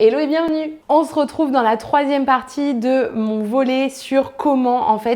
Hello et bienvenue! On se retrouve dans la troisième partie de mon volet sur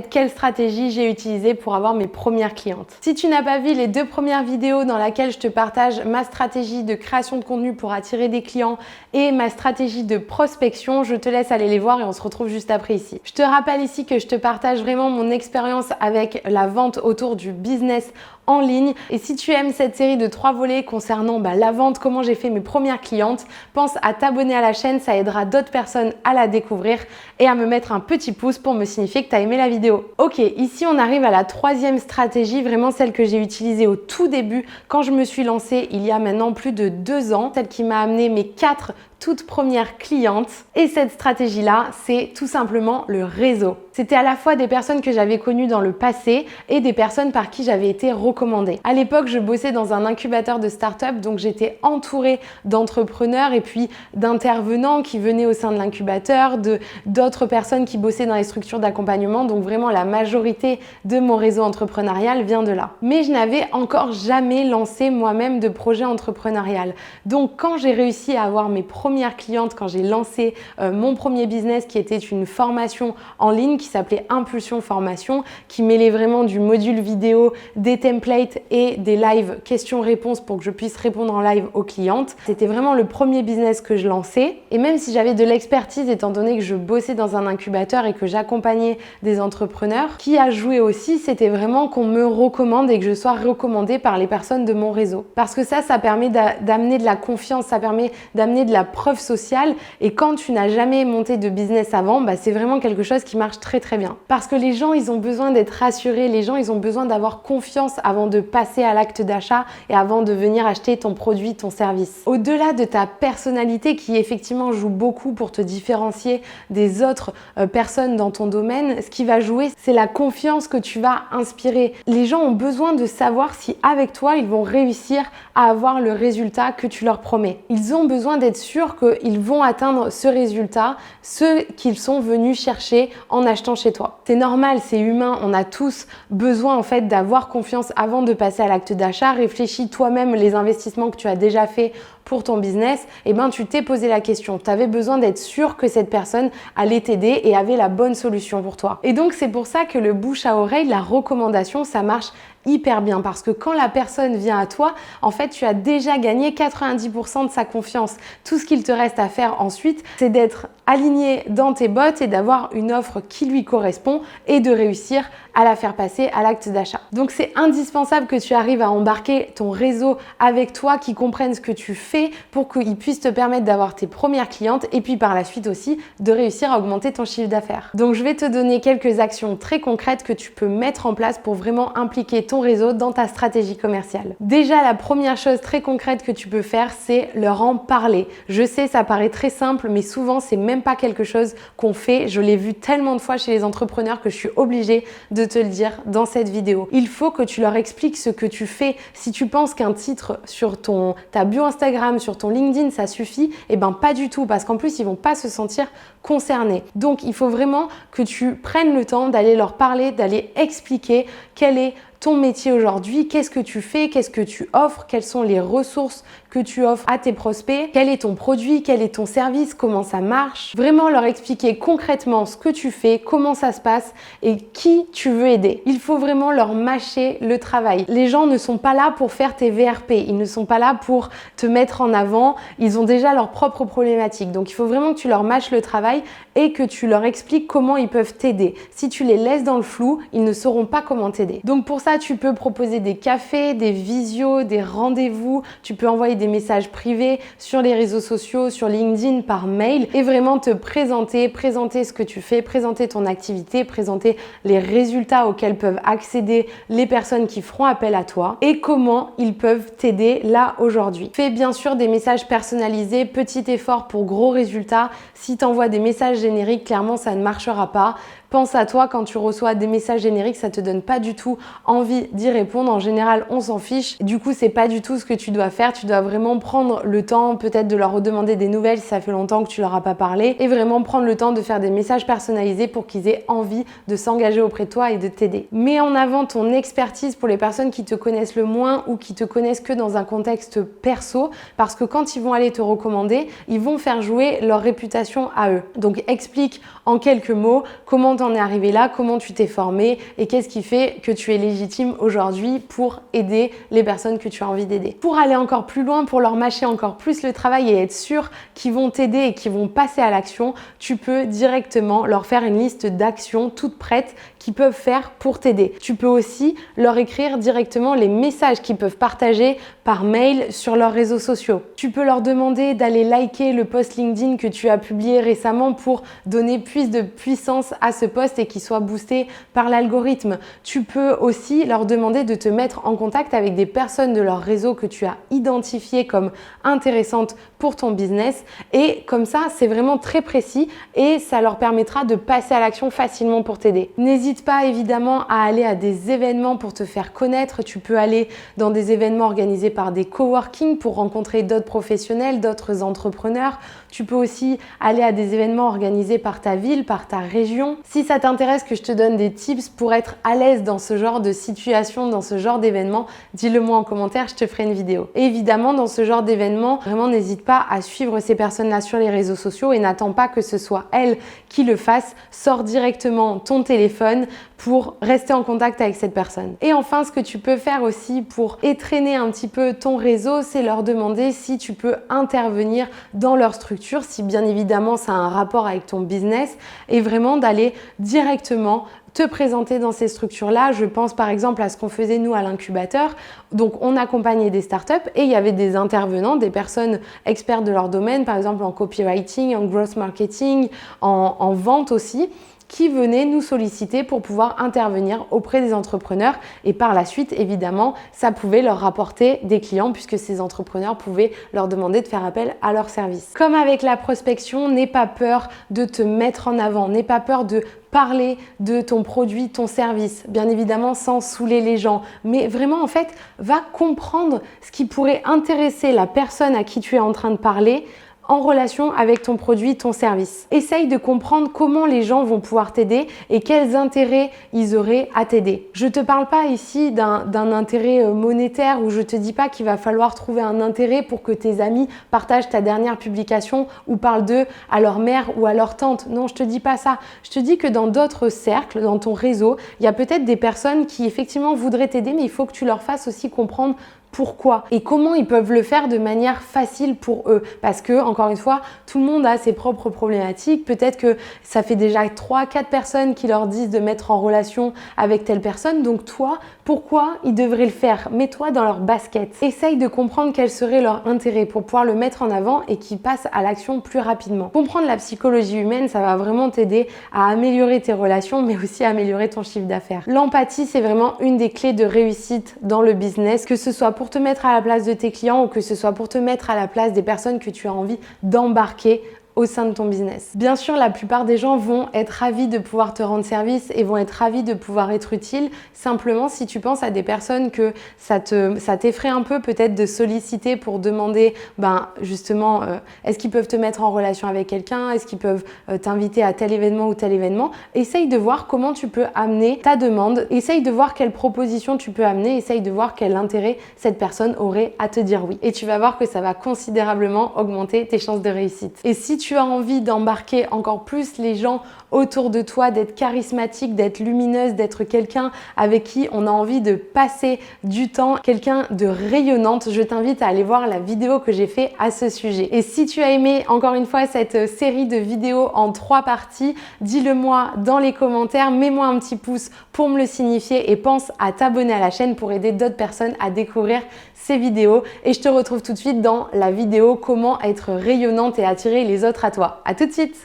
quelle stratégie j'ai utilisée pour avoir mes premières clientes. Si tu n'as pas vu les deux premières vidéos dans lesquelles je te partage ma stratégie de création de contenu pour attirer des clients et ma stratégie de prospection, je te laisse aller les voir et on se retrouve juste après ici. Je te rappelle ici que je te partage vraiment mon expérience avec la vente autour du business en ligne. Et si tu aimes cette série de 3 volets concernant la vente, comment j'ai fait mes premières clientes, pense à t'abonner à la chaîne, ça aidera d'autres personnes à la découvrir et à me mettre un petit pouce pour me signifier que tu as aimé la vidéo. Ok, ici on arrive à la troisième stratégie, vraiment celle que j'ai utilisée au tout début quand je me suis lancée il y a maintenant plus de 2 ans, celle qui m'a amené mes 4 toutes premières clientes. Et cette stratégie-là, c'est tout simplement le réseau. C'était à la fois des personnes que j'avais connues dans le passé et des personnes par qui j'avais été recommandée. À l'époque, je bossais dans un incubateur de start-up, donc j'étais entourée d'entrepreneurs et puis d'intervenants qui venaient au sein de l'incubateur, d'autres personnes qui bossaient dans les structures d'accompagnement. Donc vraiment, la majorité de mon réseau entrepreneurial vient de là. Mais je n'avais encore jamais lancé moi-même de projet entrepreneurial. Donc quand j'ai réussi à avoir mes premières clientes, quand j'ai lancé mon premier business qui était une formation en ligne qui s'appelait Impulsion Formation, qui mêlait vraiment du module vidéo, des templates et des lives questions-réponses pour que je puisse répondre en live aux clientes. C'était vraiment le premier business que je lançais. Et même si j'avais de l'expertise, étant donné que je bossais dans un incubateur et que j'accompagnais des entrepreneurs, qui a joué aussi, c'était vraiment qu'on me recommande et que je sois recommandée par les personnes de mon réseau. Parce que ça permet d'amener de la confiance, ça permet d'amener de la preuve sociale. Et quand tu n'as jamais monté de business avant, c'est vraiment quelque chose qui marche très très bien. Parce que les gens, ils ont besoin d'être rassurés, les gens, ils ont besoin d'avoir confiance avant de passer à l'acte d'achat et avant de venir acheter ton produit, ton service. Au-delà de ta personnalité qui effectivement joue beaucoup pour te différencier des autres personnes dans ton domaine, ce qui va jouer, c'est la confiance que tu vas inspirer. Les gens ont besoin de savoir si avec toi, ils vont réussir à avoir le résultat que tu leur promets. Ils ont besoin d'être sûrs qu'ils vont atteindre ce résultat, ce qu'ils sont venus chercher en achetant chez toi. C'est normal, c'est humain, on a tous besoin en fait d'avoir confiance avant de passer à l'acte d'achat. Réfléchis toi-même les investissements que tu as déjà fait pour ton business, tu t'es posé la question. Tu avais besoin d'être sûr que cette personne allait t'aider et avait la bonne solution pour toi. Et donc, c'est pour ça que le bouche à oreille, la recommandation, ça marche hyper bien parce que quand la personne vient à toi, en fait, tu as déjà gagné 90% de sa confiance. Tout ce qu'il te reste à faire ensuite, c'est d'être aligné dans tes bottes et d'avoir une offre qui lui correspond et de réussir à la faire passer à l'acte d'achat. Donc, c'est indispensable que tu arrives à embarquer ton réseau avec toi, qui comprenne ce que tu fais pour qu'il puisse te permettre d'avoir tes premières clientes et puis par la suite aussi de réussir à augmenter ton chiffre d'affaires. Donc, je vais te donner quelques actions très concrètes que tu peux mettre en place pour vraiment impliquer ton réseau dans ta stratégie commerciale. Déjà, la première chose très concrète que tu peux faire, c'est leur en parler. Je sais, ça paraît très simple, mais souvent, c'est même pas quelque chose qu'on fait. Je l'ai vu tellement de fois chez les entrepreneurs que je suis obligée de te le dire dans cette vidéo. Il faut que tu leur expliques ce que tu fais. Si tu penses qu'un titre sur ta bio Instagram, sur ton LinkedIn, ça suffit, pas du tout, parce qu'en plus, ils vont pas se sentir concernés. Donc, il faut vraiment que tu prennes le temps d'aller leur parler, d'aller expliquer quel est ton métier aujourd'hui, qu'est-ce que tu fais, qu'est-ce que tu offres, quelles sont les ressources que tu offres à tes prospects, quel est ton produit, quel est ton service, comment ça marche. Vraiment leur expliquer concrètement ce que tu fais, comment ça se passe et qui tu veux aider. Il faut vraiment leur mâcher le travail. Les gens ne sont pas là pour faire tes VRP, ils ne sont pas là pour te mettre en avant, ils ont déjà leurs propres problématiques. Donc il faut vraiment que tu leur mâches le travail et que tu leur expliques comment ils peuvent t'aider. Si tu les laisses dans le flou, ils ne sauront pas comment t'aider. Donc pour ça, tu peux proposer des cafés, des visios, des rendez-vous. Tu peux envoyer des messages privés sur les réseaux sociaux, sur LinkedIn, par mail et vraiment te présenter ce que tu fais, présenter ton activité, présenter les résultats auxquels peuvent accéder les personnes qui feront appel à toi et comment ils peuvent t'aider là aujourd'hui. Fais bien sûr des messages personnalisés, petit effort pour gros résultats. Si tu envoies des messages génériques, clairement ça ne marchera pas. Pense à toi quand tu reçois des messages génériques, ça te donne pas du tout envie d'y répondre. En général, on s'en fiche. Du coup, c'est pas du tout ce que tu dois faire. Tu dois vraiment vraiment prendre le temps peut-être de leur redemander des nouvelles si ça fait longtemps que tu leur as pas parlé et vraiment prendre le temps de faire des messages personnalisés pour qu'ils aient envie de s'engager auprès de toi et de t'aider. Mets en avant ton expertise pour les personnes qui te connaissent le moins ou qui te connaissent que dans un contexte perso, parce que quand ils vont aller te recommander, ils vont faire jouer leur réputation à eux. Donc explique en quelques mots comment t'en es arrivé là, comment tu t'es formé et qu'est-ce qui fait que tu es légitime aujourd'hui pour aider les personnes que tu as envie d'aider. Pour aller encore plus loin, pour leur mâcher encore plus le travail et être sûr qu'ils vont t'aider et qu'ils vont passer à l'action, tu peux directement leur faire une liste d'actions toutes prêtes qu'ils peuvent faire pour t'aider. Tu peux aussi leur écrire directement les messages qu'ils peuvent partager par mail sur leurs réseaux sociaux. Tu peux leur demander d'aller liker le post LinkedIn que tu as publié récemment pour donner plus de puissance à ce post et qu'il soit boosté par l'algorithme. Tu peux aussi leur demander de te mettre en contact avec des personnes de leur réseau que tu as identifiées comme intéressantes pour ton business et comme ça, c'est vraiment très précis et ça leur permettra de passer à l'action facilement pour t'aider. N'hésite pas évidemment à aller à des événements pour te faire connaître. Tu peux aller dans des événements organisés par des coworking pour rencontrer d'autres professionnels, d'autres entrepreneurs. Tu peux aussi aller à des événements organisés par ta ville, par ta région. Si ça t'intéresse que je te donne des tips pour être à l'aise dans ce genre de situation, dans ce genre d'événement, dis-le moi en commentaire, je te ferai une vidéo. Et évidemment, dans ce genre d'événement, vraiment n'hésite pas à suivre ces personnes-là sur les réseaux sociaux et n'attends pas que ce soit elles qui le fassent. Sors directement ton téléphone pour rester en contact avec cette personne. Et enfin, ce que tu peux faire aussi pour étraîner un petit peu ton réseau, c'est leur demander si tu peux intervenir dans leur structure, si bien évidemment ça a un rapport avec ton business et vraiment d'aller directement te présenter dans ces structures-là. Je pense par exemple à ce qu'on faisait nous à l'incubateur. Donc on accompagnait des startups et il y avait des intervenants, des personnes expertes de leur domaine, par exemple en copywriting, en growth marketing, en vente aussi, qui venaient nous solliciter pour pouvoir intervenir auprès des entrepreneurs et par la suite, évidemment, ça pouvait leur rapporter des clients puisque ces entrepreneurs pouvaient leur demander de faire appel à leurs services. Comme avec la prospection, n'aie pas peur de te mettre en avant, n'aie pas peur de parler de ton produit, ton service, bien évidemment sans saouler les gens, mais vraiment en fait, va comprendre ce qui pourrait intéresser la personne à qui tu es en train de parler en relation avec ton produit, ton service. Essaye de comprendre comment les gens vont pouvoir t'aider et quels intérêts ils auraient à t'aider. Je te parle pas ici d'un intérêt monétaire où je te dis pas qu'il va falloir trouver un intérêt pour que tes amis partagent ta dernière publication ou parlent d'eux à leur mère ou à leur tante. Non, je te dis pas ça. Je te dis que dans d'autres cercles, dans ton réseau, il y a peut-être des personnes qui effectivement voudraient t'aider, mais il faut que tu leur fasses aussi comprendre pourquoi et comment ils peuvent le faire de manière facile pour eux. Parce que, encore une fois, tout le monde a ses propres problématiques. Peut-être que ça fait déjà 3-4 personnes qui leur disent de mettre en relation avec telle personne. Donc toi, pourquoi ils devraient le faire? Mets-toi dans leur basket. Essaye de comprendre quel serait leur intérêt pour pouvoir le mettre en avant et qu'ils passent à l'action plus rapidement. Comprendre la psychologie humaine, ça va vraiment t'aider à améliorer tes relations, mais aussi à améliorer ton chiffre d'affaires. L'empathie, c'est vraiment une des clés de réussite dans le business, que ce soit pour te mettre à la place de tes clients ou que ce soit pour te mettre à la place des personnes que tu as envie d'embarquer au sein de ton business. Bien sûr, la plupart des gens vont être ravis de pouvoir te rendre service et vont être ravis de pouvoir être utiles. Simplement, si tu penses à des personnes que ça t'effraie un peu peut-être de solliciter pour demander, justement, est-ce qu'ils peuvent te mettre en relation avec quelqu'un? Est-ce qu'ils peuvent t'inviter à tel événement ou tel événement? Essaye de voir comment tu peux amener ta demande. Essaye de voir quelle proposition tu peux amener. Essaye de voir quel intérêt cette personne aurait à te dire oui. Et tu vas voir que ça va considérablement augmenter tes chances de réussite. Et si tu as envie d'embarquer encore plus les gens autour de toi, d'être charismatique, d'être lumineuse, d'être quelqu'un avec qui on a envie de passer du temps, quelqu'un de rayonnante, je t'invite à aller voir la vidéo que j'ai fait à ce sujet. Et si tu as aimé encore une fois cette série de vidéos en 3 parties, dis-le moi dans les commentaires, mets-moi un petit pouce pour me le signifier et pense à t'abonner à la chaîne pour aider d'autres personnes à découvrir ces vidéos. Et je te retrouve tout de suite dans la vidéo comment être rayonnante et attirer les autres à toi. À tout de suite!